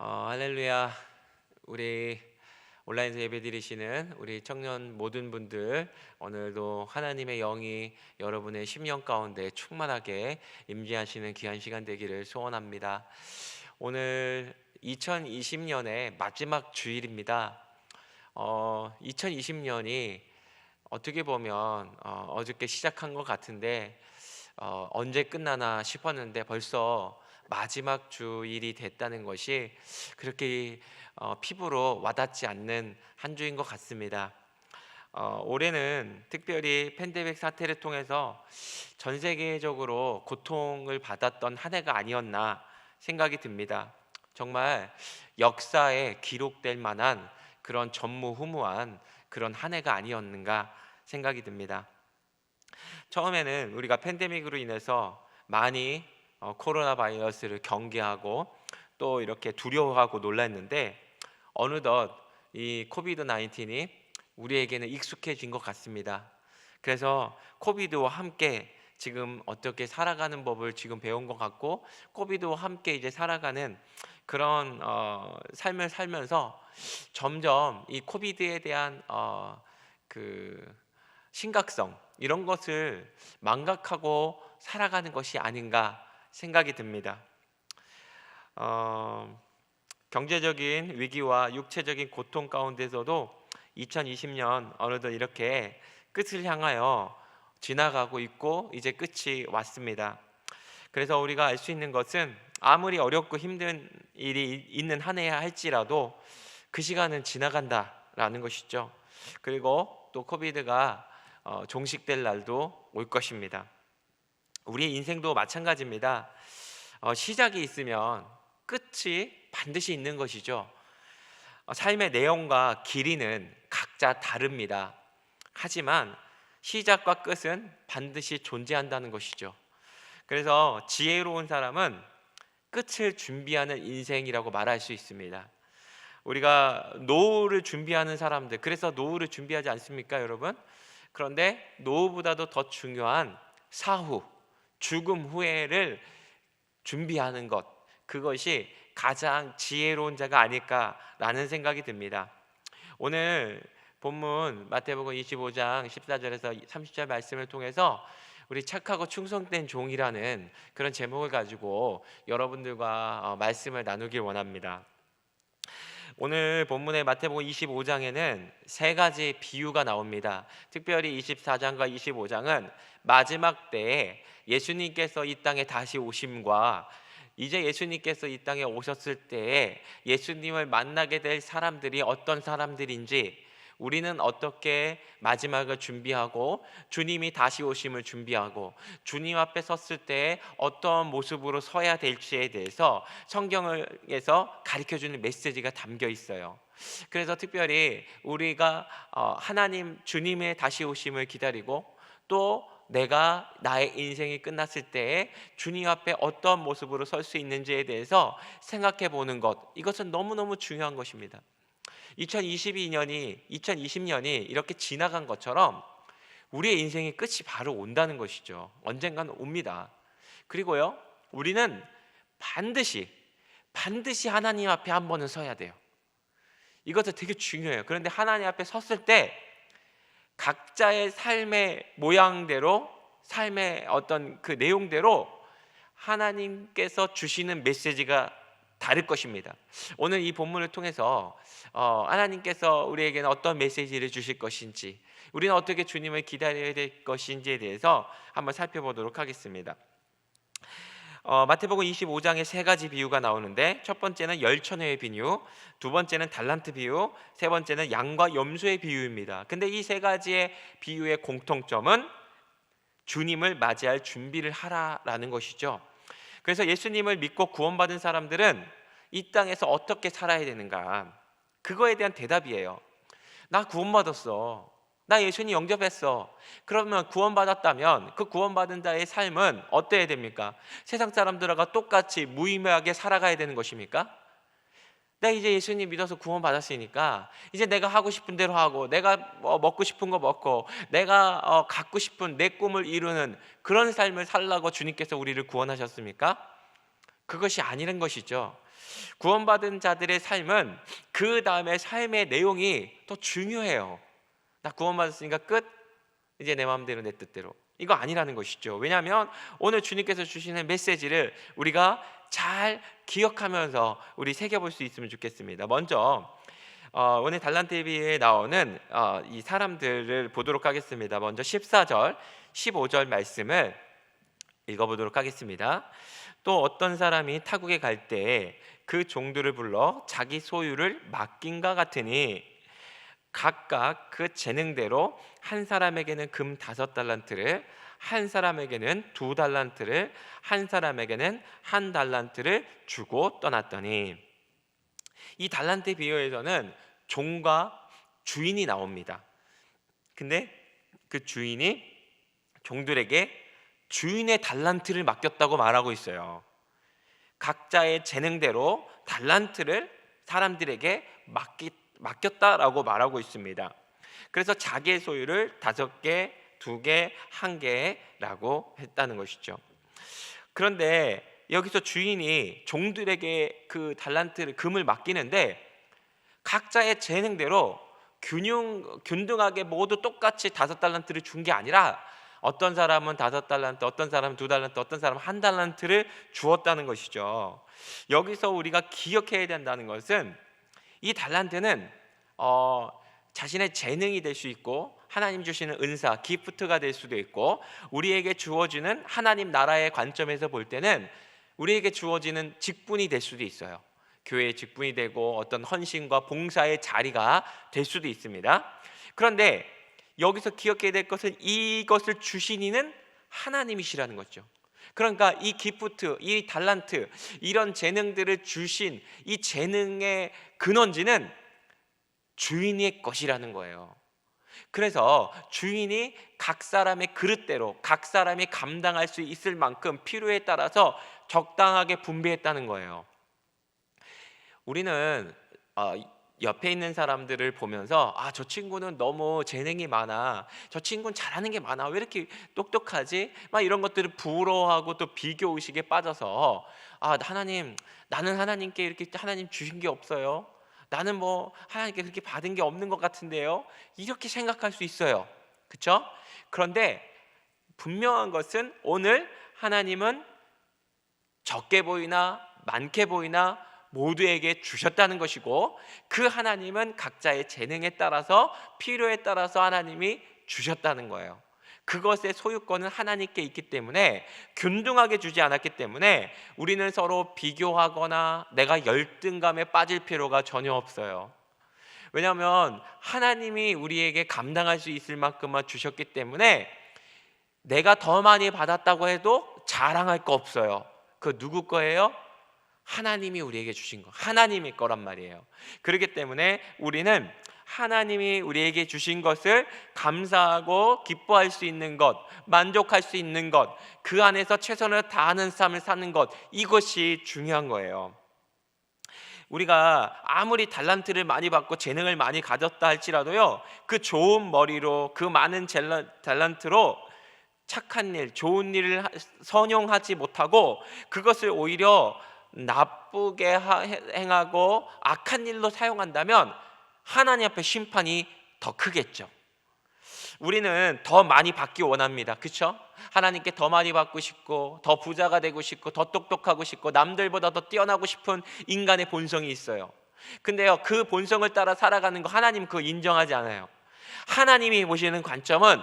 할렐루야. 우리 온라인에서 예배드리시는 우리 청년 모든 분들, 오늘도 하나님의 영이 여러분의 심령 가운데 충만하게 임재하시는 귀한 시간 되기를 소원합니다. 오늘 2020년의 마지막 주일입니다. 2020년이 어떻게 보면 어저께 시작한 것 같은데 언제 끝나나 싶었는데 벌써 마지막 주일이 됐다는 것이 그렇게 피부로 와닿지 않는 한 주인 것 같습니다. 올해는 특별히 팬데믹 사태를 통해서 전 세계적으로 고통을 받았던 한 해가 아니었나 생각이 듭니다. 정말 역사에 기록될 만한 그런 전무후무한 그런 한 해가 아니었는가 생각이 듭니다. 처음에는 우리가 팬데믹으로 인해서 많이 코로나 바이러스를 경계하고 또 이렇게 두려워하고 놀랐는데, 어느덧 이 코비드 19이 우리에게는 익숙해진 것 같습니다. 그래서 코비드와 함께 지금 어떻게 살아가는 법을 지금 배운 것 같고, 코비드와 함께 이제 살아가는 그런 삶을 살면서 점점 이 코비드에 대한 그 심각성, 이런 것을 망각하고 살아가는 것이 아닌가 생각이 듭니다. 경제적인 위기와 육체적인 고통 가운데서도 2020년 어느덧 이렇게 끝을 향하여 지나가고 있고 이제 끝이 왔습니다. 그래서 우리가 알 수 있는 것은 아무리 어렵고 힘든 일이 있는 한 해야 할지라도 그 시간은 지나간다라는 것이죠. 그리고 또 코비드가 종식될 날도 올 것입니다. 우리의 인생도 마찬가지입니다. 시작이 있으면 끝이 반드시 있는 것이죠. 삶의 내용과 길이는 각자 다릅니다. 하지만 시작과 끝은 반드시 존재한다는 것이죠. 그래서 지혜로운 사람은 끝을 준비하는 인생이라고 말할 수 있습니다. 우리가 노후를 준비하는 사람들, 그래서 노후를 준비하지 않습니까, 여러분? 그런데 노후보다도 더 중요한 사후, 죽음 후에를 준비하는 것, 그것이 가장 지혜로운 자가 아닐까라는 생각이 듭니다. 오늘 본문 마태복음 25장 14절에서 30절 말씀을 통해서 우리 착하고 충성된 종이라는 그런 제목을 가지고 여러분들과 말씀을 나누길 원합니다. 오늘 본문의 마태복음 25장에는 세 가지 비유가 나옵니다. 특별히 24장과 25장은 마지막 때에 예수님께서 이 땅에 다시 오심과 이제 예수님께서 이 땅에 오셨을 때에 예수님을 만나게 될 사람들이 어떤 사람들인지, 우리는 어떻게 마지막을 준비하고 주님이 다시 오심을 준비하고 주님 앞에 섰을 때 어떤 모습으로 서야 될지에 대해서 성경에서 가르쳐주는 메시지가 담겨 있어요. 그래서 특별히 우리가 하나님 주님의 다시 오심을 기다리고 또 내가 나의 인생이 끝났을 때에 주님 앞에 어떤 모습으로 설 수 있는지에 대해서 생각해 보는 것, 이것은 너무너무 중요한 것입니다. 2020년이 이렇게 지나간 것처럼 우리의 인생의 끝이 바로 온다는 것이죠. 언젠가는 옵니다. 그리고요, 우리는 반드시 하나님 앞에 한 번은 서야 돼요. 이것도 되게 중요해요. 그런데 하나님 앞에 섰을 때 각자의 삶의 모양대로, 삶의 어떤 그 내용대로 하나님께서 주시는 메시지가 다를 것입니다. 오늘 이 본문을 통해서 하나님께서 우리에게는 어떤 메시지를 주실 것인지, 우리는 어떻게 주님을 기다려야 될 것인지에 대해서 한번 살펴보도록 하겠습니다. 마태복음 25장에 세 가지 비유가 나오는데, 첫 번째는 열천회의 비유, 두 번째는 달란트 비유, 세 번째는 양과 염소의 비유입니다. 근데 이 세 가지의 비유의 공통점은 주님을 맞이할 준비를 하라라는 것이죠. 그래서 예수님을 믿고 구원받은 사람들은 이 땅에서 어떻게 살아야 되는가, 그거에 대한 대답이에요. 나 구원받았어, 나 예수님 영접했어. 그러면 구원받았다면 그 구원받은 자의 삶은 어때야 됩니까? 세상 사람들과 똑같이 무의미하게 살아가야 되는 것입니까? 나 이제 예수님 믿어서 구원받았으니까 이제 내가 하고 싶은 대로 하고, 내가 먹고 싶은 거 먹고, 내가 갖고 싶은 내 꿈을 이루는 그런 삶을 살라고 주님께서 우리를 구원하셨습니까? 그것이 아니란 것이죠. 구원받은 자들의 삶은 그 다음에 삶의 내용이 더 중요해요. 나 구원받았으니까 끝, 이제 내 마음대로 내 뜻대로, 이거 아니라는 것이죠. 왜냐하면 오늘 주님께서 주시는 메시지를 우리가 잘 기억하면서 우리 새겨볼 수 있으면 좋겠습니다. 먼저 오늘 달란트비에 나오는 이 사람들을 보도록 하겠습니다. 먼저 14절 15절 말씀을 읽어보도록 하겠습니다. 또 어떤 사람이 타국에 갈 때에 그 종들을 불러 자기 소유를 맡긴가 같으니 각각 그 재능대로 한 사람에게는 금 5달란트를, 한 사람에게는 2달란트를, 한 사람에게는 1달란트를 주고 떠났더니, 이 달란트 비유에서는 종과 주인이 나옵니다. 근데 그 주인이 종들에게 주인의 달란트를 맡겼다고 말하고 있어요. 각자의 재능대로 달란트를 사람들에게 맡겼다라고 말하고 있습니다. 그래서 자기의 소유를 5개, 2개, 1개라고 했다는 것이죠. 그런데 여기서 주인이 종들에게 그 달란트를, 금을 맡기는데 각자의 재능대로 균등하게 모두 똑같이 5달란트를 준 게 아니라 어떤 사람은 5달란트, 어떤 사람은 2달란트, 어떤 사람은 1달란트를 주었다는 것이죠. 여기서 우리가 기억해야 된다는 것은 이 달란트는 자신의 재능이 될 수 있고, 하나님 주시는 은사, 기프트가 될 수도 있고, 우리에게 주어지는 하나님 나라의 관점에서 볼 때는 우리에게 주어지는 직분이 될 수도 있어요. 교회의 직분이 되고 어떤 헌신과 봉사의 자리가 될 수도 있습니다. 그런데 여기서 기억해야 될 것은 이것을 주신 이는 하나님이시라는 거죠. 그러니까 이 기프트, 이 달란트, 이런 재능들을 주신 이 재능의 근원지는 주인의 것이라는 거예요. 그래서 주인이 각 사람의 그릇대로 각 사람이 감당할 수 있을 만큼 필요에 따라서 적당하게 분배했다는 거예요. 우리는 옆에 있는 사람들을 보면서 저 친구는 너무 재능이 많아, 저 친구는 잘하는 게 많아, 왜 이렇게 똑똑하지? 막 이런 것들을 부러워하고 또 비교의식에 빠져서 하나님, 나는 하나님께 이렇게 하나님 주신 게 없어요, 나는 뭐 하나님께 그렇게 받은 게 없는 것 같은데요, 이렇게 생각할 수 있어요. 그렇죠? 그런데 분명한 것은 오늘 하나님은 적게 보이나 많게 보이나 모두에게 주셨다는 것이고, 그 하나님은 각자의 재능에 따라서 필요에 따라서 하나님이 주셨다는 거예요. 그것의 소유권은 하나님께 있기 때문에, 균등하게 주지 않았기 때문에 우리는 서로 비교하거나 내가 열등감에 빠질 필요가 전혀 없어요. 왜냐하면 하나님이 우리에게 감당할 수 있을 만큼만 주셨기 때문에 내가 더 많이 받았다고 해도 자랑할 거 없어요. 그 누구 거예요? 하나님이 우리에게 주신 거, 하나님의 거란 말이에요. 그렇기 때문에 우리는 하나님이 우리에게 주신 것을 감사하고 기뻐할 수 있는 것, 만족할 수 있는 것, 그 안에서 최선을 다하는 삶을 사는 것, 이것이 중요한 거예요. 우리가 아무리 달란트를 많이 받고 재능을 많이 가졌다 할지라도요, 그 좋은 머리로, 그 많은 달란트로 착한 일, 좋은 일을 선용하지 못하고 그것을 오히려 나쁘게 행하고 악한 일로 사용한다면 하나님 앞에 심판이 더 크겠죠. 우리는 더 많이 받기 원합니다. 그렇죠? 하나님께 더 많이 받고 싶고, 더 부자가 되고 싶고, 더 똑똑하고 싶고, 남들보다 더 뛰어나고 싶은 인간의 본성이 있어요. 근데요, 그 본성을 따라 살아가는 거 하나님 그거 인정하지 않아요. 하나님이 보시는 관점은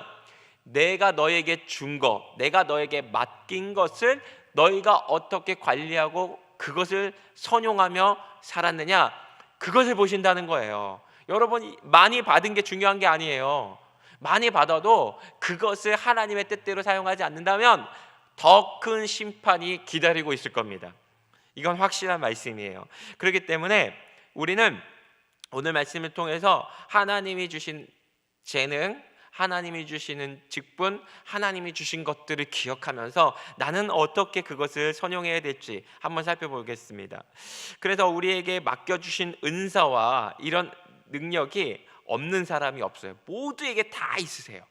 내가 너에게 준 거, 내가 너에게 맡긴 것을 너희가 어떻게 관리하고 그것을 선용하며 살았느냐, 그것을 보신다는 거예요. 여러분, 많이 받은 게 중요한 게 아니에요. 많이 받아도 그것을 하나님의 뜻대로 사용하지 않는다면 더 큰 심판이 기다리고 있을 겁니다. 이건 확실한 말씀이에요. 그렇기 때문에 우리는 오늘 말씀을 통해서 하나님이 주신 재능, 하나님이 주시는 직분, 하나님이 주신 것들을 기억하면서 나는 어떻게 그것을 선용해야 될지 한번 살펴보겠습니다. 그래서 우리에게 맡겨주신 은사와 이런 능력이 없는 사람이 없어요. 모두에게 다 있으세요.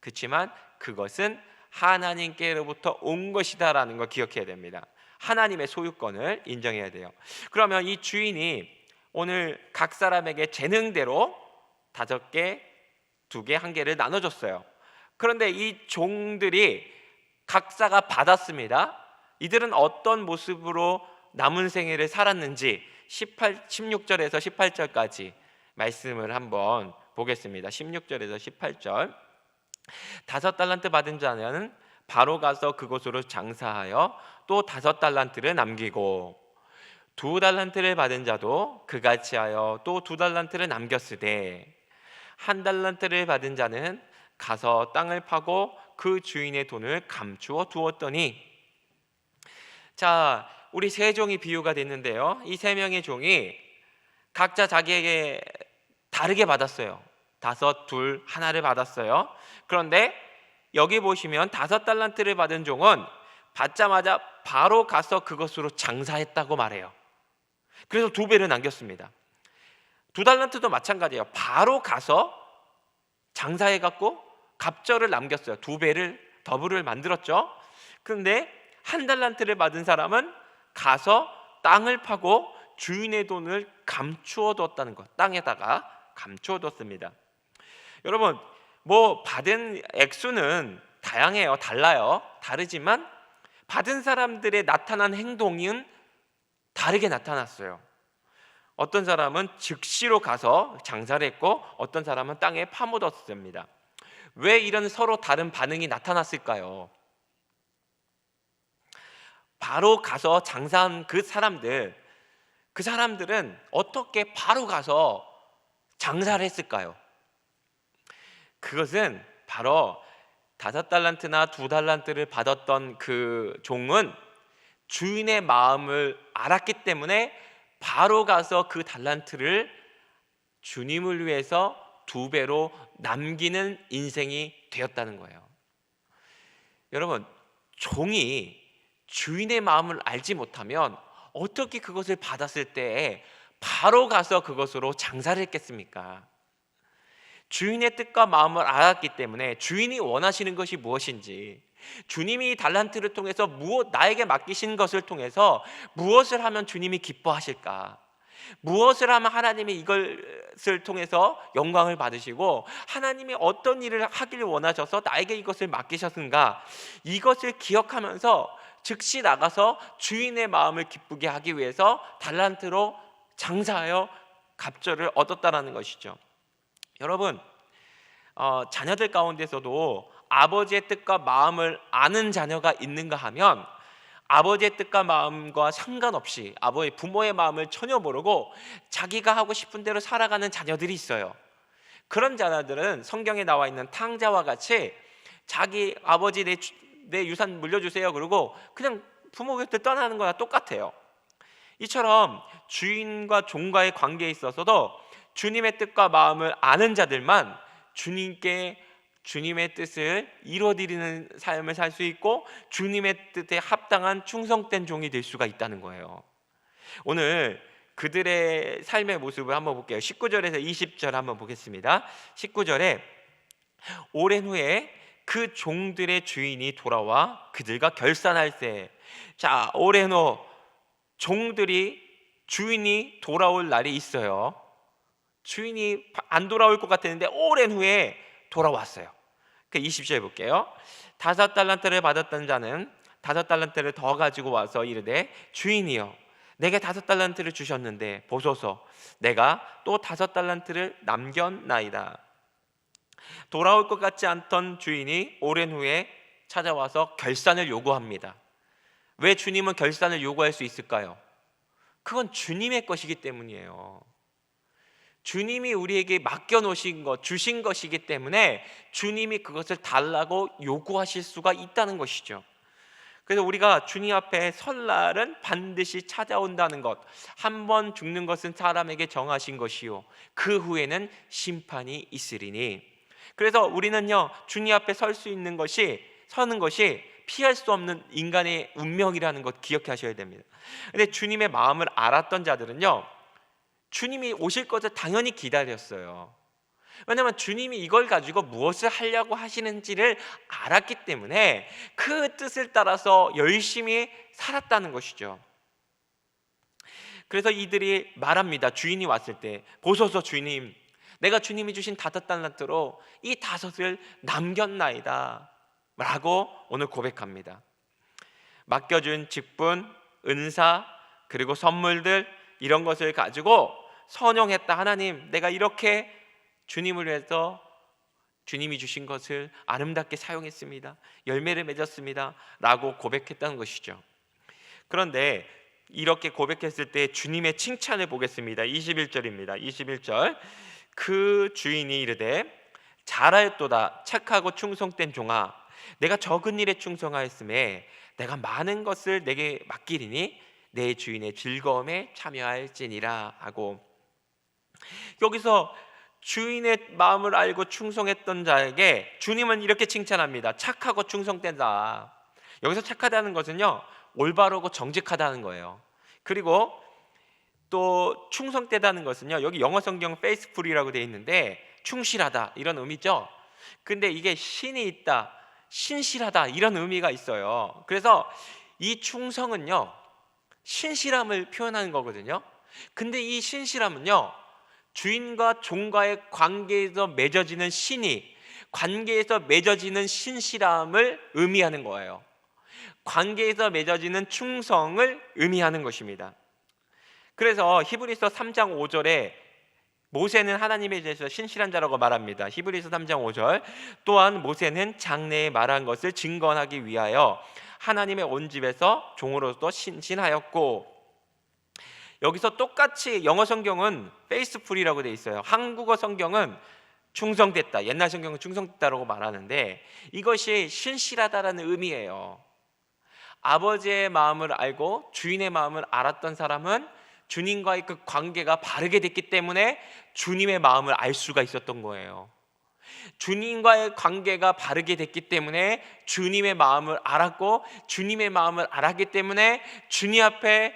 그렇지만 그것은 하나님께로부터 온 것이다라는 걸 기억해야 됩니다. 하나님의 소유권을 인정해야 돼요. 그러면 이 주인이 오늘 각 사람에게 재능대로 5개, 2개, 1개를 나눠줬어요. 그런데 이 종들이 각자가 받았습니다. 이들은 어떤 모습으로 남은 생애를 살았는지 16절에서 18절까지 말씀을 한번 보겠습니다. 16절에서 18절. 5달란트 받은 자는 바로 가서 그곳으로 장사하여 또 5달란트를 남기고, 2달란트를 받은 자도 그같이 하여 또 2달란트를 남겼으되, 1달란트를 받은 자는 가서 땅을 파고 그 주인의 돈을 감추어 두었더니. 자, 우리 3종이 비유가 됐는데요, 이 3명의 종이 각자 자기에게 다르게 받았어요. 5, 2, 1를 받았어요. 그런데 여기 보시면 5달란트를 받은 종은 받자마자 바로 가서 그것으로 장사했다고 말해요. 그래서 2배를 남겼습니다. 2달란트도 마찬가지예요. 바로 가서 장사해갖고 갑절을 남겼어요. 2배를 더블을 만들었죠. 그런데 1달란트를 받은 사람은 가서 땅을 파고 주인의 돈을 감추어 뒀다는 것, 땅에다가 감추어 뒀습니다. 여러분, 받은 액수는 다양해요. 달라요. 다르지만 받은 사람들의 나타난 행동은 다르게 나타났어요. 어떤 사람은 즉시로 가서 장사를 했고, 어떤 사람은 땅에 파묻었습니다. 왜 이런 서로 다른 반응이 나타났을까요? 바로 가서 장사한 그 사람들은 어떻게 바로 가서 장사를 했을까요? 그것은 바로 5달란트나 2달란트를 받았던 그 종은 주인의 마음을 알았기 때문에 바로 가서 그 달란트를 주님을 위해서 2배로 남기는 인생이 되었다는 거예요. 여러분, 종이 주인의 마음을 알지 못하면 어떻게 그것을 받았을 때 바로 가서 그것으로 장사를 했겠습니까? 주인의 뜻과 마음을 알았기 때문에 주인이 원하시는 것이 무엇인지, 주님이 달란트를 통해서 나에게 맡기신 것을 통해서 무엇을 하면 주님이 기뻐하실까, 무엇을 하면 하나님이 이것을 통해서 영광을 받으시고 하나님이 어떤 일을 하기를 원하셔서 나에게 이것을 맡기셨는가, 이것을 기억하면서 즉시 나가서 주인의 마음을 기쁘게 하기 위해서 달란트로 장사하여 갑절을 얻었다라는 것이죠. 여러분, 자녀들 가운데서도 아버지의 뜻과 마음을 아는 자녀가 있는가 하면, 아버지의 뜻과 마음과 상관없이 부모의 마음을 전혀 모르고 자기가 하고 싶은 대로 살아가는 자녀들이 있어요. 그런 자녀들은 성경에 나와 있는 탕자와 같이 자기 아버지 내 유산 물려주세요 그러고 그냥 부모 곁을 떠나는 거나 똑같아요. 이처럼 주인과 종과의 관계에 있어서도 주님의 뜻과 마음을 아는 자들만 주님의 뜻을 이루어드리는 삶을 살 수 있고 주님의 뜻에 합당한 충성된 종이 될 수가 있다는 거예요. 오늘 그들의 삶의 모습을 한번 볼게요. 19절에서 20절 한번 보겠습니다. 19절에 오랜 후에 그 종들의 주인이 돌아와 그들과 결산할세. 자, 오랜 후 주인이 돌아올 날이 있어요. 주인이 안 돌아올 것 같았는데 오랜 후에 돌아왔어요. 20절 볼게요. 5달란트를 받았던 자는 5달란트를 더 가지고 와서 이르되, 주인이여, 내게 5달란트를 주셨는데 보소서, 내가 또 5달란트를 남겼나이다. 돌아올 것 같지 않던 주인이 오랜 후에 찾아와서 결산을 요구합니다. 왜 주님은 결산을 요구할 수 있을까요? 그건 주님의 것이기 때문이에요. 주님이 우리에게 맡겨놓으신 것, 주신 것이기 때문에 주님이 그것을 달라고 요구하실 수가 있다는 것이죠. 그래서 우리가 주님 앞에 설 날은 반드시 찾아온다는 것, 한 번 죽는 것은 사람에게 정하신 것이요 그 후에는 심판이 있으리니. 그래서 우리는요, 주님 앞에 서는 것이 피할 수 없는 인간의 운명이라는 것 기억하셔야 됩니다. 근데 주님의 마음을 알았던 자들은요, 주님이 오실 것을 당연히 기다렸어요. 왜냐하면 주님이 이걸 가지고 무엇을 하려고 하시는지를 알았기 때문에 그 뜻을 따라서 열심히 살았다는 것이죠. 그래서 이들이 말합니다. 주인이 왔을 때, 보소서 주님, 내가 주님이 주신 5달란트로 이 5을 남겼나이다 라고 오늘 고백합니다. 맡겨준 직분, 은사, 그리고 선물들, 이런 것을 가지고 선용했다. 하나님, 내가 이렇게 주님을 위해서 주님이 주신 것을 아름답게 사용했습니다. 열매를 맺었습니다 라고 고백했다는 것이죠. 그런데 이렇게 고백했을 때 주님의 칭찬을 보겠습니다. 21절입니다. 21절, 그 주인이 이르되 잘하였도다 착하고 충성된 종아, 내가 적은 일에 충성하였음에 내가 많은 것을 내게 맡기리니 내 주인의 즐거움에 참여할지니라 하고, 여기서 주인의 마음을 알고 충성했던 자에게 주님은 이렇게 칭찬합니다. 착하고 충성된 자. 여기서 착하다는 것은요, 올바르고 정직하다는 거예요. 그리고 또 충성되다는 것은요, 여기 영어 성경 faithful이라고 되어 있는데 충실하다 이런 의미죠. 근데 이게 신이 있다, 신실하다 이런 의미가 있어요. 그래서 이 충성은요, 신실함을 표현하는 거거든요. 근데 이 신실함은요, 주인과 종과의 관계에서 맺어지는 신이, 관계에서 맺어지는 신실함을 의미하는 거예요. 관계에서 맺어지는 충성을 의미하는 것입니다. 그래서 히브리서 3장 5절에 모세는 하나님에 대해서 신실한 자라고 말합니다. 히브리서 3장 5절, 또한 모세는 장래에 말한 것을 증거하기 위하여 하나님의 온 집에서 종으로서 신실하였고, 여기서 똑같이 영어 성경은 faithful이라고 되어 있어요. 한국어 성경은 충성됐다, 옛날 성경은 충성됐다라고 말하는데 이것이 신실하다라는 의미예요. 아버지의 마음을 알고 주인의 마음을 알았던 사람은 주님과의 그 관계가 바르게 됐기 때문에 주님의 마음을 알 수가 있었던 거예요. 주님과의 관계가 바르게 됐기 때문에 주님의 마음을 알았고, 주님의 마음을 알았기 때문에 주님 앞에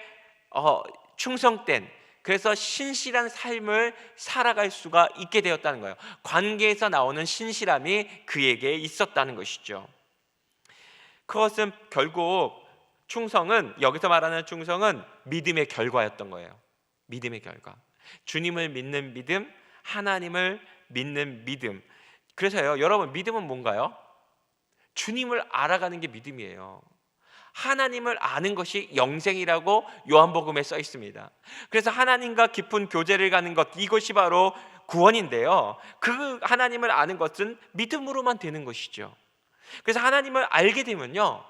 충성된, 그래서 신실한 삶을 살아갈 수가 있게 되었다는 거예요. 관계에서 나오는 신실함이 그에게 있었다는 것이죠. 그것은 결국 충성은, 여기서 말하는 충성은 믿음의 결과였던 거예요. 믿음의 결과. 주님을 믿는 믿음, 하나님을 믿는 믿음. 그래서요, 여러분, 믿음은 뭔가요? 주님을 알아가는 게 믿음이에요. 하나님을 아는 것이 영생이라고 요한복음에 써 있습니다. 그래서 하나님과 깊은 교제를 가는 것, 이것이 바로 구원인데요, 그 하나님을 아는 것은 믿음으로만 되는 것이죠. 그래서 하나님을 알게 되면요,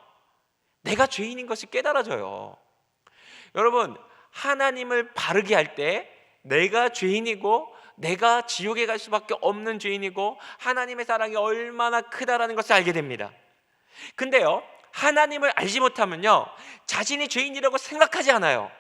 내가 죄인인 것이 깨달아져요. 여러분, 하나님을 바르게 할 때 내가 죄인이고 내가 지옥에 갈 수밖에 없는 죄인이고 하나님의 사랑이 얼마나 크다라는 것을 알게 됩니다. 근데요, 하나님을 알지 못하면요, 자신이 죄인이라고 생각하지 않아요.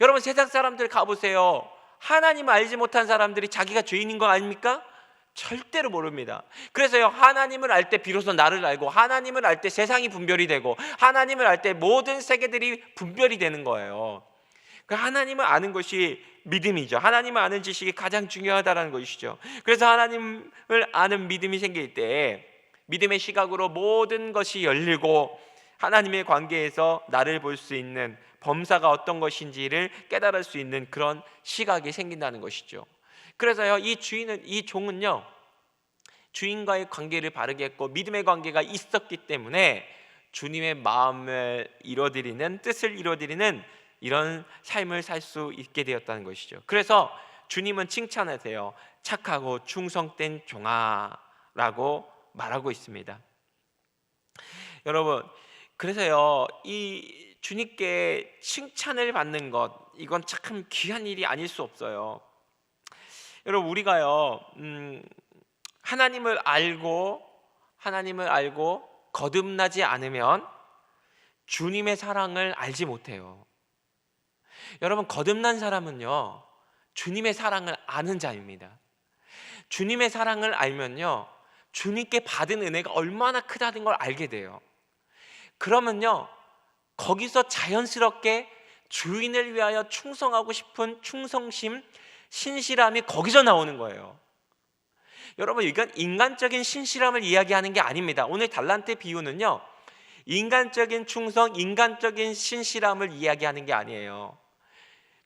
여러분, 세상 사람들 가보세요. 하나님을 알지 못한 사람들이 자기가 죄인인 거 아닙니까? 절대로 모릅니다. 그래서요, 하나님을 알 때 비로소 나를 알고, 하나님을 알 때 세상이 분별이 되고, 하나님을 알 때 모든 세계들이 분별이 되는 거예요. 그 하나님을 아는 것이 믿음이죠. 하나님을 아는 지식이 가장 중요하다는 것이죠. 그래서 하나님을 아는 믿음이 생길 때 믿음의 시각으로 모든 것이 열리고 하나님의 관계에서 나를 볼 수 있는, 범사가 어떤 것인지를 깨달을 수 있는 그런 시각이 생긴다는 것이죠. 그래서요, 이 종은요, 주인과의 관계를 바르게 했고 믿음의 관계가 있었기 때문에 주님의 마음을 이뤄드리는, 뜻을 이뤄드리는 이런 삶을 살 수 있게 되었다는 것이죠. 그래서 주님은 칭찬하세요. 착하고 충성된 종아라고 말하고 있습니다. 여러분, 그래서요, 이 주님께 칭찬을 받는 것, 이건 참 귀한 일이 아닐 수 없어요. 여러분, 우리가요, 하나님을 알고 거듭나지 않으면 주님의 사랑을 알지 못해요. 여러분, 거듭난 사람은요, 주님의 사랑을 아는 자입니다. 주님의 사랑을 알면요, 주님께 받은 은혜가 얼마나 크다는 걸 알게 돼요. 그러면요, 거기서 자연스럽게 주인을 위하여 충성하고 싶은 충성심, 신실함이 거기서 나오는 거예요. 여러분, 이건 인간적인 신실함을 이야기하는 게 아닙니다. 오늘 달란트 비유는요, 인간적인 충성, 인간적인 신실함을 이야기하는 게 아니에요.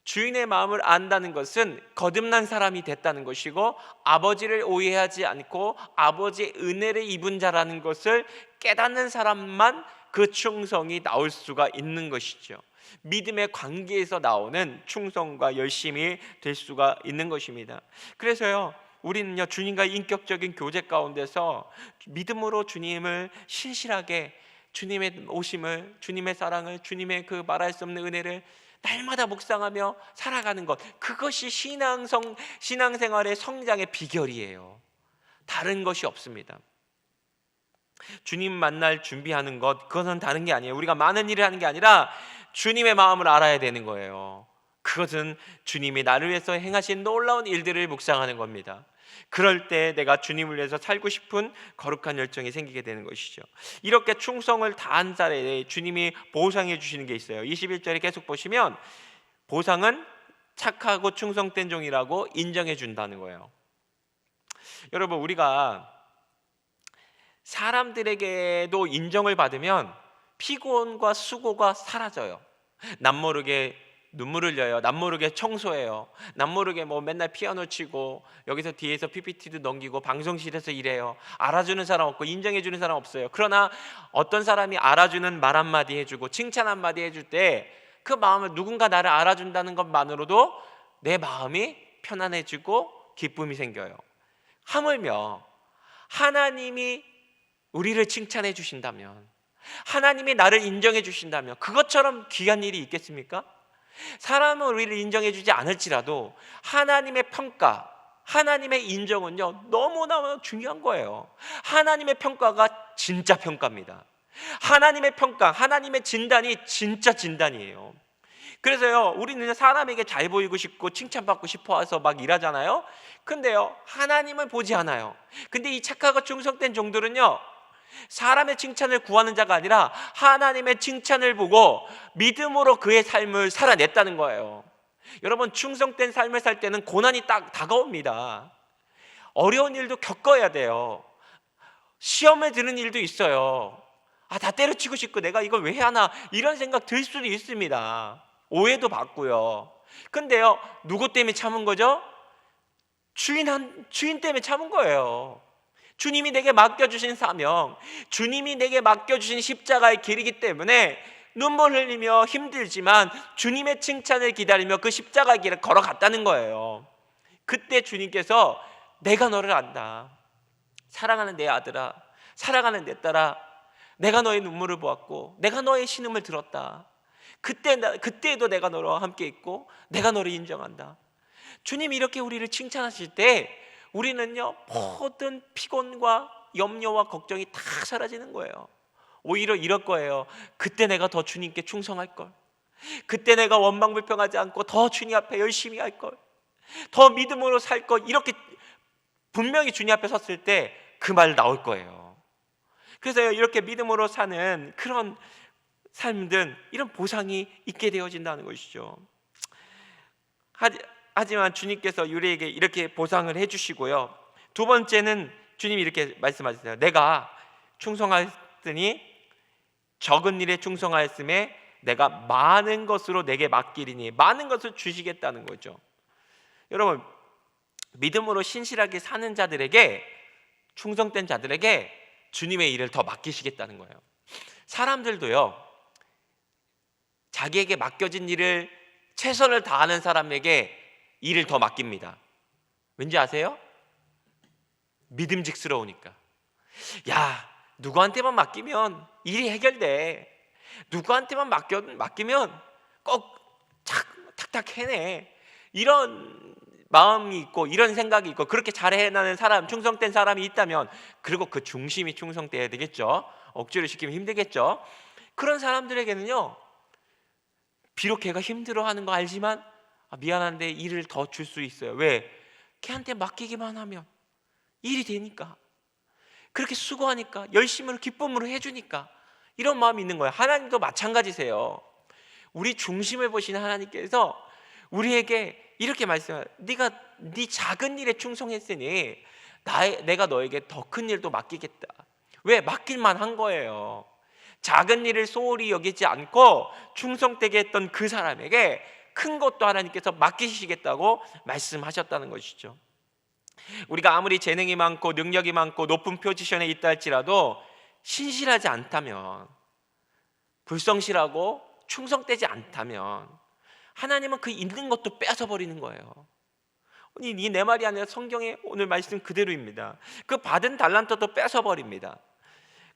주인의 마음을 안다는 것은 거듭난 사람이 됐다는 것이고, 아버지를 오해하지 않고 아버지의 은혜를 입은 자라는 것을 깨닫는 사람만 그 충성이 나올 수가 있는 것이죠. 믿음의 관계에서 나오는 충성과 열심이 될 수가 있는 것입니다. 그래서요, 우리는요, 주님과 인격적인 교제 가운데서 믿음으로 주님을 신실하게, 주님의 오심을, 주님의 사랑을, 주님의 그 말할 수 없는 은혜를 날마다 묵상하며 살아가는 것, 그것이 신앙생활의 성장의 비결이에요. 다른 것이 없습니다. 주님 만날 준비하는 것, 그것은 다른 게 아니에요. 우리가 많은 일을 하는 게 아니라 주님의 마음을 알아야 되는 거예요. 그것은 주님이 나를 위해서 행하신 놀라운 일들을 묵상하는 겁니다. 그럴 때 내가 주님을 위해서 살고 싶은 거룩한 열정이 생기게 되는 것이죠. 이렇게 충성을 다한 자에 주님이 보상해 주시는 게 있어요. 21절에 계속 보시면 보상은 착하고 충성된 종이라고 인정해 준다는 거예요. 여러분, 우리가 사람들에게도 인정을 받으면 피곤과 수고가 사라져요. 남모르게 눈물을 흘려요. 남모르게 청소해요. 남모르게 맨날 피아노 치고 여기서 뒤에서 PPT도 넘기고 방송실에서 일해요. 알아주는 사람 없고 인정해주는 사람 없어요. 그러나 어떤 사람이 알아주는 말 한마디 해주고 칭찬 한마디 해줄 때 그 마음을, 누군가 나를 알아준다는 것만으로도 내 마음이 편안해지고 기쁨이 생겨요. 하물며 하나님이 우리를 칭찬해 주신다면, 하나님이 나를 인정해 주신다면 그것처럼 귀한 일이 있겠습니까? 사람은 우리를 인정해 주지 않을지라도 하나님의 평가, 하나님의 인정은요, 너무나 중요한 거예요. 하나님의 평가가 진짜 평가입니다. 하나님의 평가, 하나님의 진단이 진짜 진단이에요. 그래서요, 우리는 사람에게 잘 보이고 싶고 칭찬받고 싶어 해서 막 일하잖아요. 근데요, 하나님을 보지 않아요. 근데 이 착하고 충성된 종들은요, 사람의 칭찬을 구하는 자가 아니라 하나님의 칭찬을 보고 믿음으로 그의 삶을 살아냈다는 거예요. 여러분, 충성된 삶을 살 때는 고난이 딱 다가옵니다. 어려운 일도 겪어야 돼요. 시험에 드는 일도 있어요. 다 때려치고 싶고 내가 이걸 왜 하나, 이런 생각 들 수도 있습니다. 오해도 받고요. 근데요, 누구 때문에 참은 거죠? 주인 때문에 참은 거예요. 주님이 내게 맡겨주신 사명, 주님이 내게 맡겨주신 십자가의 길이기 때문에 눈물 흘리며 힘들지만 주님의 칭찬을 기다리며 그 십자가의 길을 걸어갔다는 거예요. 그때 주님께서 내가 너를 안다, 사랑하는 내 아들아, 사랑하는 내 딸아, 내가 너의 눈물을 보았고 내가 너의 신음을 들었다. 그때에도 내가 너와 함께 있고 내가 너를 인정한다. 주님이 이렇게 우리를 칭찬하실 때 우리는요, 모든 피곤과 염려와 걱정이 다 사라지는 거예요. 오히려 이럴 거예요. 그때 내가 더 주님께 충성할 걸, 그때 내가 원망불평하지 않고 더 주님 앞에 열심히 할 걸, 더 믿음으로 살 걸, 이렇게 분명히 주님 앞에 섰을 때 그 말 나올 거예요. 그래서 이렇게 믿음으로 사는 그런 삶들, 이런 보상이 있게 되어진다는 것이죠. 하지만 주님께서 우리에게 이렇게 보상을 해주시고요, 두 번째는 주님이 이렇게 말씀하셨어요. 내가 충성하였으니 적은 일에 충성하였음에 내가 많은 것으로 내게 맡기리니, 많은 것을 주시겠다는 거죠. 여러분, 믿음으로 신실하게 사는 자들에게, 충성된 자들에게 주님의 일을 더 맡기시겠다는 거예요. 사람들도요, 자기에게 맡겨진 일을 최선을 다하는 사람에게 일을 더 맡깁니다. 왠지 아세요? 믿음직스러우니까. 야, 누구한테만 맡기면 일이 해결돼. 누구한테만 맡기면 꼭 탁탁 해내. 이런 마음이 있고 이런 생각이 있고 그렇게 잘 해나는 사람, 충성된 사람이 있다면, 그리고 그 중심이 충성돼야 되겠죠. 억지로 시키면 힘들겠죠. 그런 사람들에게는요, 비록 걔가 힘들어하는 거 알지만 미안한데 일을 더 줄 수 있어요. 왜? 걔한테 맡기기만 하면 일이 되니까, 그렇게 수고하니까, 열심으로 기쁨으로 해주니까, 이런 마음이 있는 거예요. 하나님도 마찬가지세요. 우리 중심을 보시는 하나님께서 우리에게 이렇게 말씀해요. 네가 네 작은 일에 충성했으니 내가 너에게 더 큰 일도 맡기겠다. 왜? 맡길만 한 거예요. 작은 일을 소홀히 여기지 않고 충성되게 했던 그 사람에게 큰 것도 하나님께서 맡기시겠다고 말씀하셨다는 것이죠. 우리가 아무리 재능이 많고 능력이 많고 높은 포지션에 있다 할지라도 신실하지 않다면, 불성실하고 충성되지 않다면 하나님은 그 있는 것도 뺏어버리는 거예요. 이 내 말이 아니라 성경의 오늘 말씀 그대로입니다. 그 받은 달란트도 뺏어버립니다.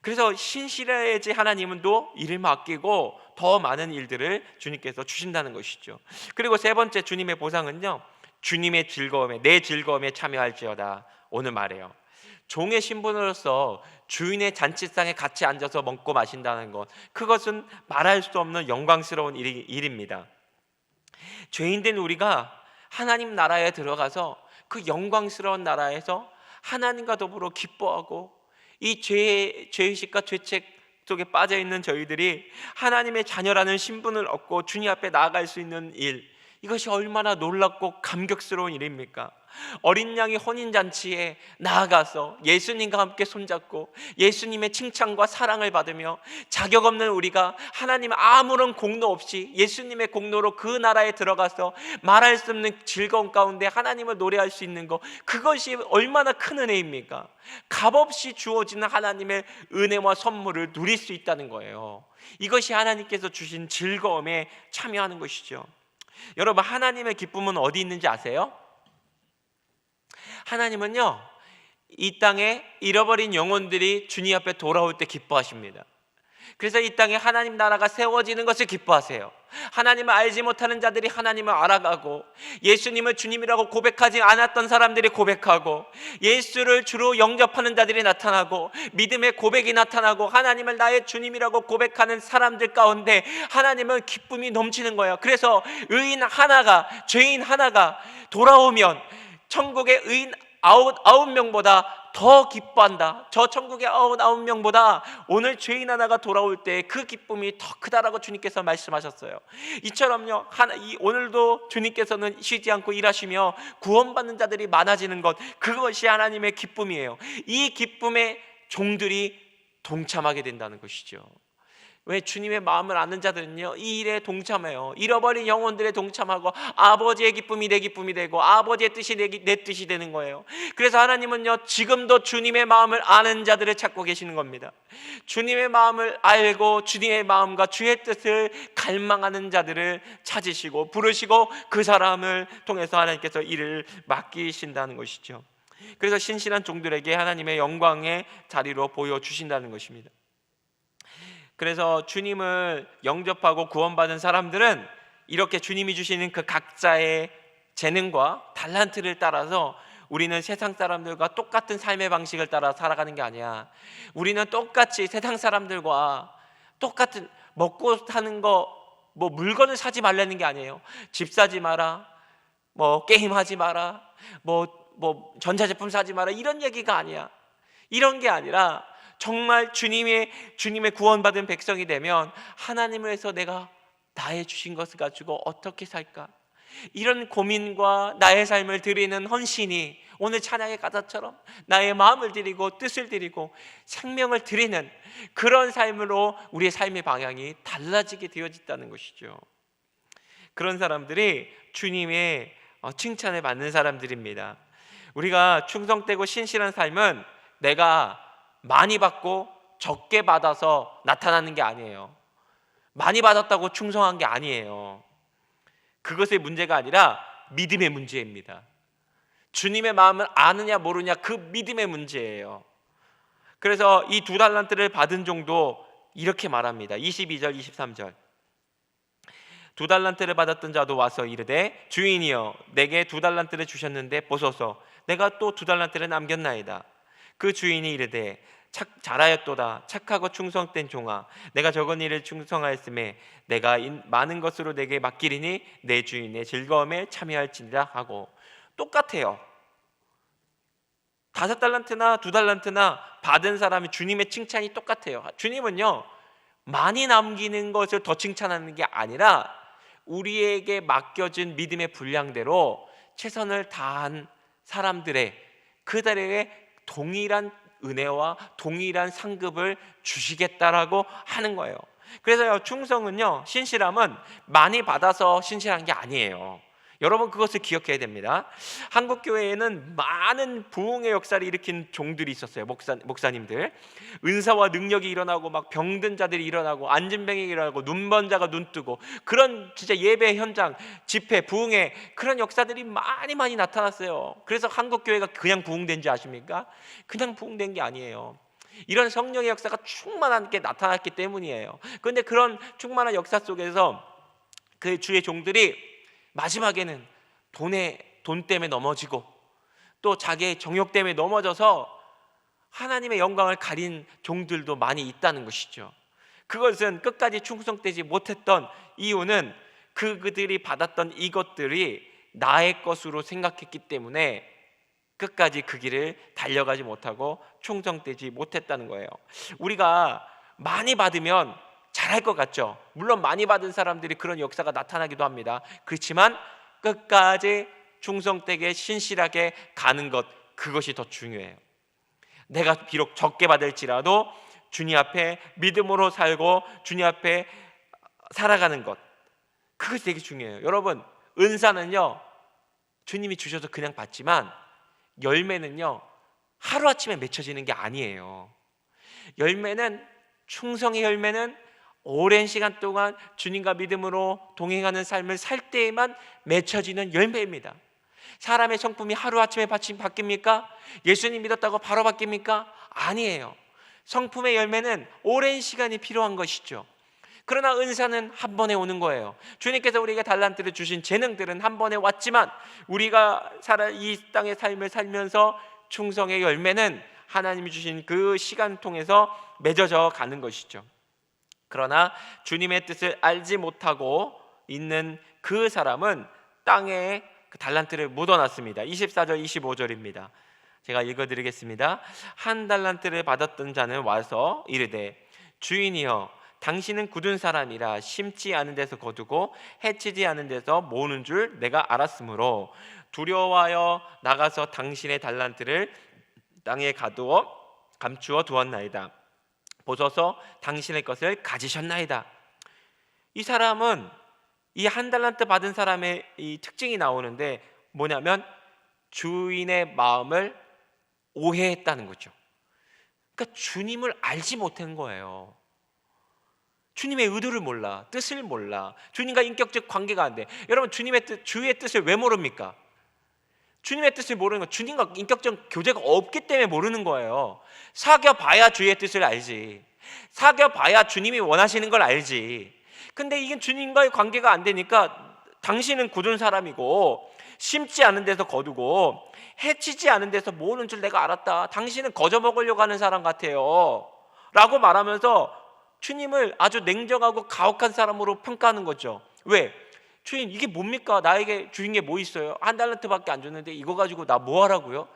그래서 신실해야지 하나님은 또 일을 맡기고 더 많은 일들을 주님께서 주신다는 것이죠. 그리고 세 번째 주님의 보상은요, 주님의 즐거움에, 내 즐거움에 참여할지어다. 오늘 말해요. 종의 신분으로서 주인의 잔치상에 같이 앉아서 먹고 마신다는 것, 그것은 말할 수 없는 영광스러운 일입니다. 죄인된 우리가 하나님 나라에 들어가서 그 영광스러운 나라에서 하나님과 더불어 기뻐하고, 이 죄의식과 죄책 속에 빠져있는 저희들이 하나님의 자녀라는 신분을 얻고 주님 앞에 나아갈 수 있는 일, 이것이 얼마나 놀랍고 감격스러운 일입니까? 어린 양이 혼인잔치에 나아가서 예수님과 함께 손잡고 예수님의 칭찬과 사랑을 받으며 자격 없는 우리가 하나님 아무런 공로 없이 예수님의 공로로 그 나라에 들어가서 말할 수 없는 즐거움 가운데 하나님을 노래할 수 있는 것, 그것이 얼마나 큰 은혜입니까? 값없이 주어지는 하나님의 은혜와 선물을 누릴 수 있다는 거예요. 이것이 하나님께서 주신 즐거움에 참여하는 것이죠. 여러분, 하나님의 기쁨은 어디 있는지 아세요? 하나님은요, 이 땅에 잃어버린 영혼들이 주님 앞에 돌아올 때 기뻐하십니다. 그래서 이 땅에 하나님 나라가 세워지는 것을 기뻐하세요. 하나님을 알지 못하는 자들이 하나님을 알아가고, 예수님을 주님이라고 고백하지 않았던 사람들이 고백하고, 예수를 주로 영접하는 자들이 나타나고, 믿음의 고백이 나타나고, 하나님을 나의 주님이라고 고백하는 사람들 가운데 하나님은 기쁨이 넘치는 거예요. 그래서 의인 하나가, 죄인 하나가 돌아오면 천국의 의인 99명보다 더 기뻐한다. 저 천국의 99명보다 오늘 죄인 하나가 돌아올 때 그 기쁨이 더 크다라고 주님께서 말씀하셨어요. 이처럼요, 오늘도 주님께서는 쉬지 않고 일하시며 구원받는 자들이 많아지는 것, 그것이 하나님의 기쁨이에요. 이 기쁨에 종들이 동참하게 된다는 것이죠. 왜? 주님의 마음을 아는 자들은요, 이 일에 동참해요. 잃어버린 영혼들에 동참하고 아버지의 기쁨이 내 기쁨이 되고 아버지의 뜻이 내 뜻이 되는 거예요. 그래서 하나님은요, 지금도 주님의 마음을 아는 자들을 찾고 계시는 겁니다. 주님의 마음을 알고 주님의 마음과 주의 뜻을 갈망하는 자들을 찾으시고 부르시고 그 사람을 통해서 하나님께서 일을 맡기신다는 것이죠. 그래서 신실한 종들에게 하나님의 영광의 자리로 보여주신다는 것입니다. 그래서 주님을 영접하고 구원받은 사람들은 이렇게 주님이 주시는 그 각자의 재능과 달란트를 따라서 우리는 세상 사람들과 똑같은 삶의 방식을 따라 살아가는 게 아니야. 우리는 똑같이 세상 사람들과 똑같은 먹고 사는 거, 물건을 사지 말라는 게 아니에요. 집 사지 마라, 게임 하지 마라, 전자제품 사지 마라, 이런 얘기가 아니야. 이런 게 아니라 정말 주님의 구원받은 백성이 되면 하나님을 위해서 내가 나의 주신 것을 가지고 어떻게 살까? 이런 고민과 나의 삶을 드리는 헌신이 오늘 찬양의 가사처럼 나의 마음을 드리고 뜻을 드리고 생명을 드리는 그런 삶으로 우리의 삶의 방향이 달라지게 되어진다는 것이죠. 그런 사람들이 주님의 칭찬을 받는 사람들입니다. 우리가 충성되고 신실한 삶은 내가 많이 받고 적게 받아서 나타나는 게 아니에요. 많이 받았다고 충성한 게 아니에요. 그것의 문제가 아니라 믿음의 문제입니다. 주님의 마음을 아느냐 모르냐, 그 믿음의 문제예요. 그래서 이 2달란트를 받은 종도 이렇게 말합니다. 22절 23절. 2달란트를 받았던 자도 와서 이르되 주인이여 내게 2달란트를 주셨는데 보소서 내가 또 2달란트를 남겼나이다. 그 주인이 이르되 잘하였도다 착하고 충성된 종아, 내가 적은 일을 충성하였음에 내가 많은 것으로 내게 맡기리니 내 주인의 즐거움에 참여할지니라 하고, 똑같아요. 5달란트나 2달란트나 받은 사람이 주님의 칭찬이 똑같아요. 주님은요, 많이 남기는 것을 더 칭찬하는 게 아니라 우리에게 맡겨진 믿음의 분량대로 최선을 다한 사람들의 그들에게 동일한 은혜와 동일한 상급을 주시겠다라고 하는 거예요. 그래서요, 충성은요, 신실함은 많이 받아서 신실한 게 아니에요. 여러분 그것을 기억해야 됩니다. 한국 교회에는 많은 부흥의 역사를 일으킨 종들이 있었어요. 목사님들. 은사와 능력이 일어나고 막 병든 자들이 일어나고 안진병이 일어나고 눈먼 자가 눈 뜨고 그런 진짜 예배 현장, 집회, 부흥의 그런 역사들이 많이 나타났어요. 그래서 한국 교회가 그냥 부흥된지 아십니까? 그냥 부흥된 게 아니에요. 이런 성령의 역사가 충만하게 나타났기 때문이에요. 그런데 그런 충만한 역사 속에서 그 주의 종들이 마지막에는 돈 때문에 넘어지고 또 자기의 정욕 때문에 넘어져서 하나님의 영광을 가린 종들도 많이 있다는 것이죠. 그것은 끝까지 충성되지 못했던 이유는 그들이 받았던 이것들이 나의 것으로 생각했기 때문에 끝까지 그 길을 달려가지 못하고 충성되지 못했다는 거예요. 우리가 많이 받으면 잘할 것 같죠. 물론 많이 받은 사람들이 그런 역사가 나타나기도 합니다. 그렇지만 끝까지 충성되게 신실하게 가는 것, 그것이 더 중요해요. 내가 비록 적게 받을지라도 주님 앞에 믿음으로 살고 주님 앞에 살아가는 것, 그것이 되게 중요해요. 여러분, 은사는요, 주님이 주셔서 그냥 받지만 열매는요, 하루아침에 맺혀지는 게 아니에요. 열매는, 충성의 열매는 오랜 시간 동안 주님과 믿음으로 동행하는 삶을 살 때에만 맺혀지는 열매입니다. 사람의 성품이 하루아침에 바뀝니까? 예수님 믿었다고 바로 바뀝니까? 아니에요. 성품의 열매는 오랜 시간이 필요한 것이죠. 그러나 은사는 한 번에 오는 거예요. 주님께서 우리에게 달란트를 주신 재능들은 한 번에 왔지만 우리가 이 땅의 삶을 살면서 충성의 열매는 하나님이 주신 그 시간 통해서 맺어져 가는 것이죠. 그러나 주님의 뜻을 알지 못하고 있는 그 사람은 땅에 그 달란트를 묻어놨습니다. 24절 25절입니다. 제가 읽어드리겠습니다. 한 달란트를 받았던 자는 와서 이르되 주인이여 당신은 굳은 사람이라 심지 않은 데서 거두고 해치지 않은 데서 모으는 줄 내가 알았으므로 두려워하여 나가서 당신의 달란트를 땅에 감추어 두었나이다. 보소서 당신의 것을 가지셨나이다. 이 사람은 이 한 달란트 받은 사람의 이 특징이 나오는데 뭐냐면 주인의 마음을 오해했다는 거죠. 그러니까 주님을 알지 못한 거예요. 주님의 의도를 몰라, 뜻을 몰라, 주님과 인격적 관계가 안 돼. 여러분, 주의 뜻을 왜 모릅니까? 주님의 뜻을 모르는 건 주님과 인격적 교제가 없기 때문에 모르는 거예요. 사귀어봐야 주의 뜻을 알지. 사귀어봐야 주님이 원하시는 걸 알지. 근데 이게 주님과의 관계가 안 되니까 당신은 굳은 사람이고 심지 않은 데서 거두고 해치지 않은 데서 모으는 줄 내가 알았다. 당신은 거저 먹으려고 하는 사람 같아요 라고 말하면서 주님을 아주 냉정하고 가혹한 사람으로 평가하는 거죠. 왜? 주인, 이게 뭡니까? 나에게 주신 게 뭐 있어요? 한 달란트밖에 안 줬는데 이거 가지고 나 뭐 하라고요?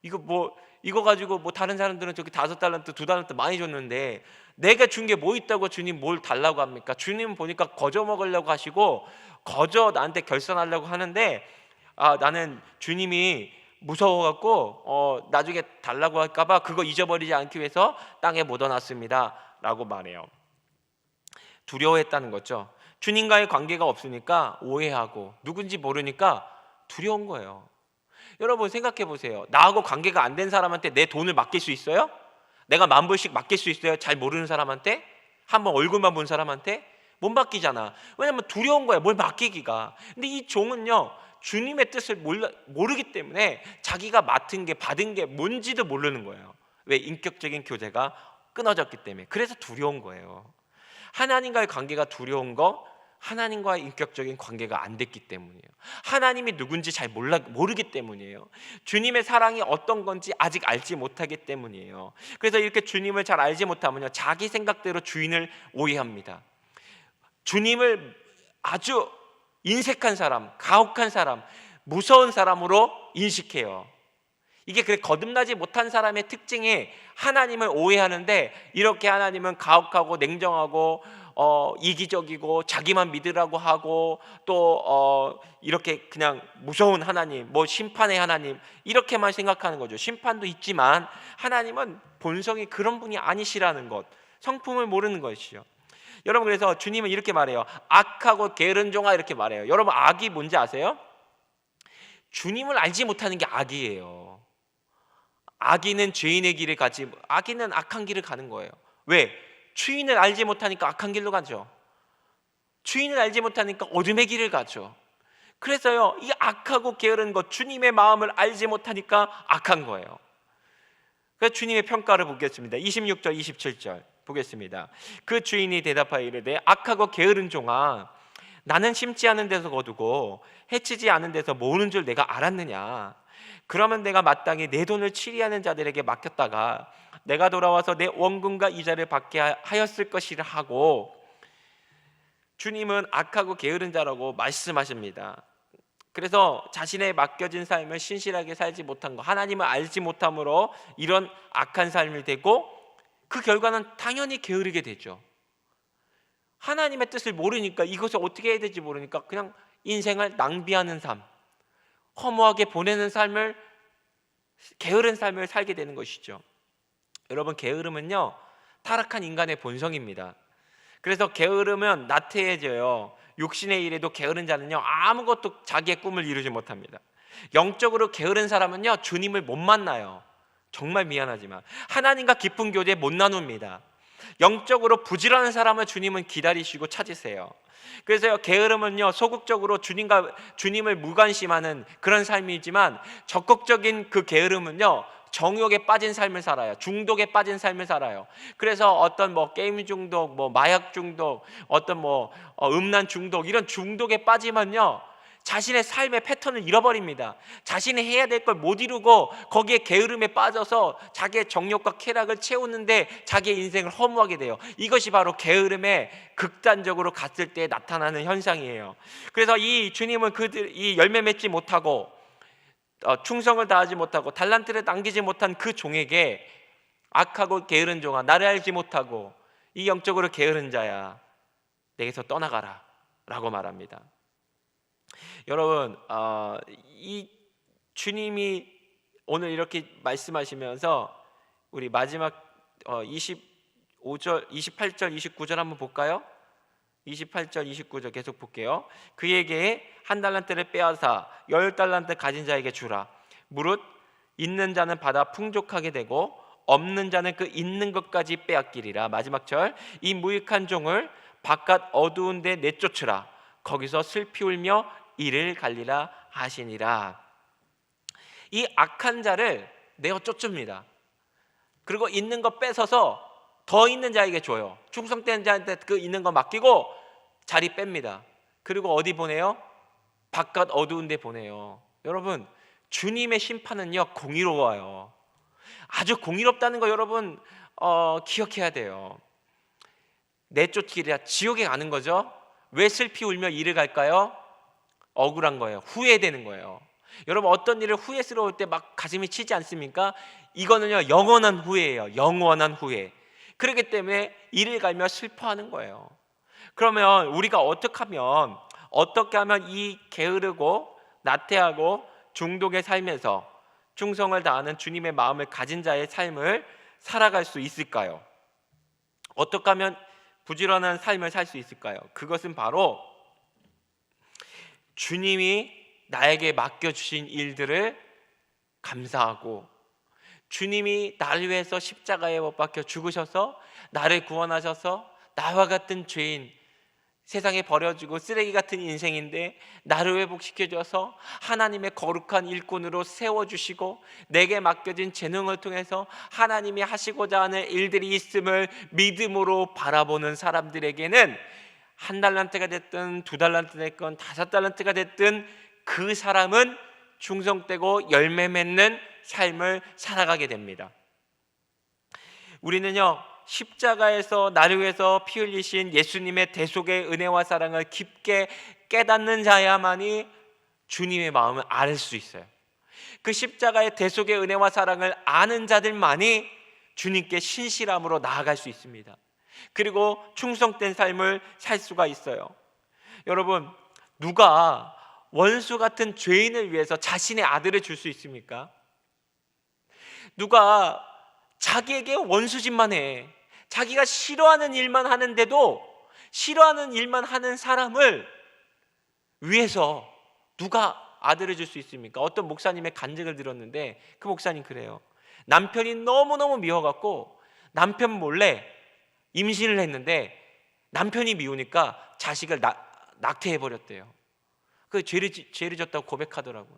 이거 가지고 뭐 다른 사람들은 저기 5달란트, 2달란트 많이 줬는데 내가 준 게 뭐 있다고 주님 뭘 달라고 합니까? 주님 보니까 거저 먹으려고 하시고 거저 나한테 결선하려고 하는데 나는 주님이 무서워갖고 나중에 달라고 할까봐 그거 잊어버리지 않기 위해서 땅에 묻어놨습니다 라고 말해요. 두려워했다는 거죠. 주님과의 관계가 없으니까 오해하고 누군지 모르니까 두려운 거예요. 여러분 생각해 보세요. 나하고 관계가 안 된 사람한테 내 돈을 맡길 수 있어요? 내가 10,000불씩 맡길 수 있어요? 잘 모르는 사람한테? 한번 얼굴만 본 사람한테? 못 맡기잖아. 왜냐면 두려운 거야, 뭘 맡기기가. 근데 이 종은요, 주님의 뜻을 모르기 때문에 자기가 맡은 게, 받은 게 뭔지도 모르는 거예요. 왜? 인격적인 교제가 끊어졌기 때문에. 그래서 두려운 거예요. 하나님과의 관계가 두려운 거, 하나님과의 인격적인 관계가 안 됐기 때문이에요. 하나님이 누군지 잘 모르기 때문이에요. 주님의 사랑이 어떤 건지 아직 알지 못하기 때문이에요. 그래서 이렇게 주님을 잘 알지 못하면요, 자기 생각대로 주인을 오해합니다. 주님을 아주 인색한 사람, 가혹한 사람, 무서운 사람으로 인식해요. 이게 그래 거듭나지 못한 사람의 특징이 하나님을 오해하는데, 이렇게 하나님은 가혹하고 냉정하고 이기적이고 자기만 믿으라고 하고 또 이렇게 그냥 무서운 하나님, 뭐 심판의 하나님 이렇게만 생각하는 거죠. 심판도 있지만 하나님은 본성이 그런 분이 아니시라는 것, 성품을 모르는 것이죠. 여러분, 그래서 주님은 이렇게 말해요. 악하고 게으른 종아, 이렇게 말해요. 여러분, 악이 뭔지 아세요? 주님을 알지 못하는 게 악이에요. 악인은 죄인의 길을 가지, 악인은 악한 길을 가는 거예요. 왜? 주인을 알지 못하니까 악한 길로 가죠. 주인을 알지 못하니까 어둠의 길을 가죠. 그래서요, 이 악하고 게으른 것, 주님의 마음을 알지 못하니까 악한 거예요. 그래서 주님의 평가를 보겠습니다. 26절 27절 보겠습니다. 그 주인이 대답하여 이르되 악하고 게으른 종아, 나는 심지 않은 데서 거두고 해치지 않은 데서 모으는 줄 내가 알았느냐? 그러면 내가 마땅히 내 돈을 치리하는 자들에게 맡겼다가 내가 돌아와서 내 원금과 이자를 받게 하였을 것이라 하고, 주님은 악하고 게으른 자라고 말씀하십니다. 그래서 자신의 맡겨진 삶을 신실하게 살지 못한 것, 하나님을 알지 못함으로 이런 악한 삶이 되고, 그 결과는 당연히 게으르게 되죠. 하나님의 뜻을 모르니까, 이것을 어떻게 해야 될지 모르니까 그냥 인생을 낭비하는 삶, 허무하게 보내는 삶을, 게으른 삶을 살게 되는 것이죠. 여러분, 게으름은요, 타락한 인간의 본성입니다. 그래서 게으르면 나태해져요. 육신의 일에도 게으른 자는요, 아무것도 자기의 꿈을 이루지 못합니다. 영적으로 게으른 사람은요, 주님을 못 만나요. 정말 미안하지만 하나님과 깊은 교제 못 나눕니다. 영적으로 부지런한 사람을 주님은 기다리시고 찾으세요. 그래서 게으름은요, 소극적으로 주님을 무관심하는 그런 삶이지만, 적극적인 그 게으름은요, 정욕에 빠진 삶을 살아요. 중독에 빠진 삶을 살아요. 그래서 어떤 게임 중독, 마약 중독, 어떤 음란 중독, 이런 중독에 빠지면요, 자신의 삶의 패턴을 잃어버립니다. 자신이 해야 될 걸 못 이루고 거기에 게으름에 빠져서 자기의 정욕과 쾌락을 채우는데 자기의 인생을 허무하게 돼요. 이것이 바로 게으름에 극단적으로 갔을 때 나타나는 현상이에요. 그래서 이 주님은 이 열매 맺지 못하고 충성을 다하지 못하고 달란트를 남기지 못한 그 종에게, 악하고 게으른 종아, 나를 알지 못하고 이 영적으로 게으른 자야, 내게서 떠나가라 라고 말합니다. 여러분, 이 주님이 오늘 이렇게 말씀하시면서 우리 마지막 28절 29절 한번 볼까요? 28절 29절 계속 볼게요. 그에게 1달란트를 빼앗아 10달란트 가진 자에게 주라. 무릇 있는 자는 받아 풍족하게 되고 없는 자는 그 있는 것까지 빼앗기리라. 마지막 절, 이 무익한 종을 바깥 어두운 데 내쫓으라. 거기서 슬피 울며 이를 갈리라 하시니라. 이 악한 자를 내어 쫓습니다. 그리고 있는 거 뺏어서 더 있는 자에게 줘요. 충성된 자한테 그 있는 거 맡기고 자리 뺍니다. 그리고 어디 보내요? 바깥 어두운 데 보내요. 여러분, 주님의 심판은요, 공의로워요. 아주 공의롭다는 거 여러분 기억해야 돼요. 내쫓기라, 지옥에 가는 거죠. 왜 슬피 울며 이를 갈까요? 억울한 거예요. 후회되는 거예요. 여러분, 어떤 일을 후회스러울 때 막 가슴이 치지 않습니까? 이거는요, 영원한 후회예요. 영원한 후회. 그렇기 때문에 이를 갈며 슬퍼하는 거예요. 그러면 우리가 어떻게 하면 이 게으르고 나태하고 중독의 삶에서 충성을 다하는 주님의 마음을 가진 자의 삶을 살아갈 수 있을까요? 어떻게 하면 부지런한 삶을 살 수 있을까요? 그것은 바로 주님이 나에게 맡겨주신 일들을 감사하고, 주님이 나를 위해서 십자가에 못 박혀 죽으셔서 나를 구원하셔서 나와 같은 죄인, 세상에 버려지고 쓰레기 같은 인생인데 나를 회복시켜줘서 하나님의 거룩한 일꾼으로 세워주시고, 내게 맡겨진 재능을 통해서 하나님이 하시고자 하는 일들이 있음을 믿음으로 바라보는 사람들에게는 1달란트가 됐든 2달란트가 됐든 5달란트가 됐든 그 사람은 충성되고 열매 맺는 삶을 살아가게 됩니다. 우리는요, 십자가에서 나를 위해서 피 흘리신 예수님의 대속의 은혜와 사랑을 깊게 깨닫는 자야만이 주님의 마음을 알 수 있어요. 그 십자가의 대속의 은혜와 사랑을 아는 자들만이 주님께 신실함으로 나아갈 수 있습니다. 그리고 충성된 삶을 살 수가 있어요. 여러분, 누가 원수 같은 죄인을 위해서 자신의 아들을 줄 수 있습니까? 누가 자기에게 원수짓만 해, 자기가 싫어하는 일만 하는데도 싫어하는 일만 하는 사람을 위해서 누가 아들을 줄 수 있습니까? 어떤 목사님의 간증을 들었는데 그 목사님 그래요. 남편이 너무너무 미워갖고 남편 몰래 임신을 했는데 남편이 미우니까 자식을 낙태해버렸대요. 그 죄를 졌다고 고백하더라고요.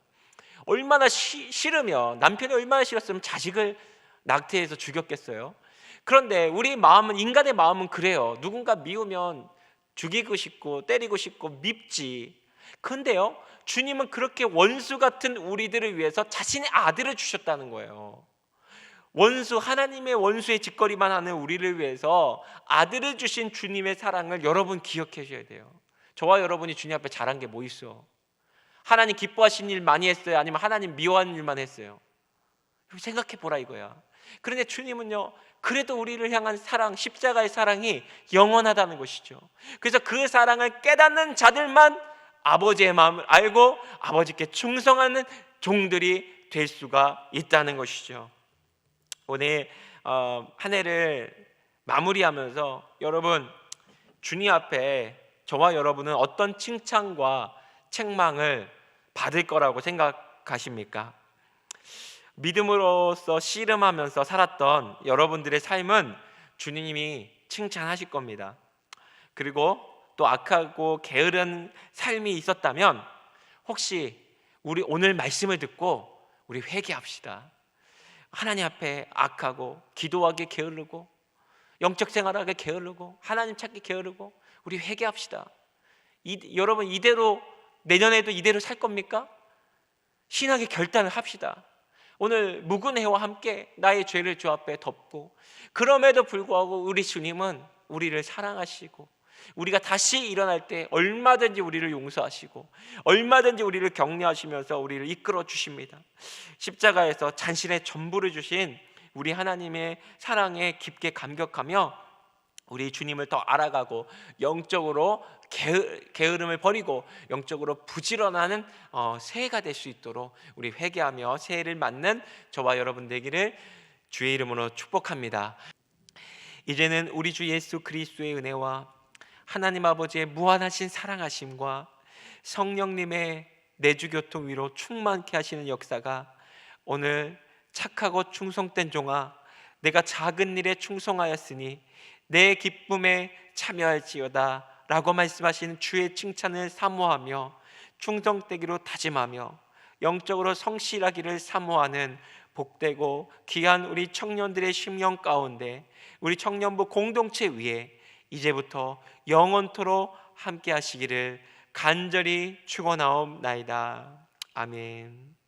얼마나 싫으면, 남편이 얼마나 싫었으면 자식을 낙태해서 죽였겠어요. 그런데 우리 마음은, 인간의 마음은 그래요. 누군가 미우면 죽이고 싶고 때리고 싶고 밉지. 그런데요, 주님은 그렇게 원수 같은 우리들을 위해서 자신의 아들을 주셨다는 거예요. 원수, 하나님의 원수의 짓거리만 하는 우리를 위해서 아들을 주신 주님의 사랑을 여러분 기억하셔야 돼요. 저와 여러분이 주님 앞에 잘한 게 뭐 있어? 하나님 기뻐하신 일 많이 했어요? 아니면 하나님 미워하는 일만 했어요? 생각해 보라 이거야. 그런데 주님은요, 그래도 우리를 향한 사랑, 십자가의 사랑이 영원하다는 것이죠. 그래서 그 사랑을 깨닫는 자들만 아버지의 마음을 알고 아버지께 충성하는 종들이 될 수가 있다는 것이죠. 오늘 한 해를 마무리하면서 여러분, 주님 앞에 저와 여러분은 어떤 칭찬과 책망을 받을 거라고 생각하십니까? 믿음으로써 씨름하면서 살았던 여러분들의 삶은 주님이 칭찬하실 겁니다. 그리고 또 악하고 게으른 삶이 있었다면 혹시 우리 오늘 말씀을 듣고 우리 회개합시다. 하나님 앞에 악하고 기도하기 게으르고 영적 생활하기 게으르고 하나님 찾기 게으르고 우리 회개합시다. 여러분, 이대로 내년에도 이대로 살 겁니까? 신학의 결단을 합시다. 오늘 묵은 해와 함께 나의 죄를 주 앞에 덮고, 그럼에도 불구하고 우리 주님은 우리를 사랑하시고 우리가 다시 일어날 때 얼마든지 우리를 용서하시고 얼마든지 우리를 격려하시면서 우리를 이끌어 주십니다. 십자가에서 자신의 전부를 주신 우리 하나님의 사랑에 깊게 감격하며 우리 주님을 더 알아가고 영적으로 게으름을 버리고 영적으로 부지런하는 새해가 될 수 있도록 우리 회개하며 새해를 맞는 저와 여러분 되기를 주의 이름으로 축복합니다. 이제는 우리 주 예수 그리스도의 은혜와 하나님 아버지의 무한하신 사랑하심과 성령님의 내주교통 위로 충만케 하시는 역사가 오늘 착하고 충성된 종아, 내가 작은 일에 충성하였으니 내 기쁨에 참여할지어다 라고 말씀하시는 주의 칭찬을 사모하며 충성되기로 다짐하며 영적으로 성실하기를 사모하는 복되고 귀한 우리 청년들의 심령 가운데 우리 청년부 공동체 위에 이제부터 영원토록 함께 하시기를 간절히 축원하옵나이다. 아멘.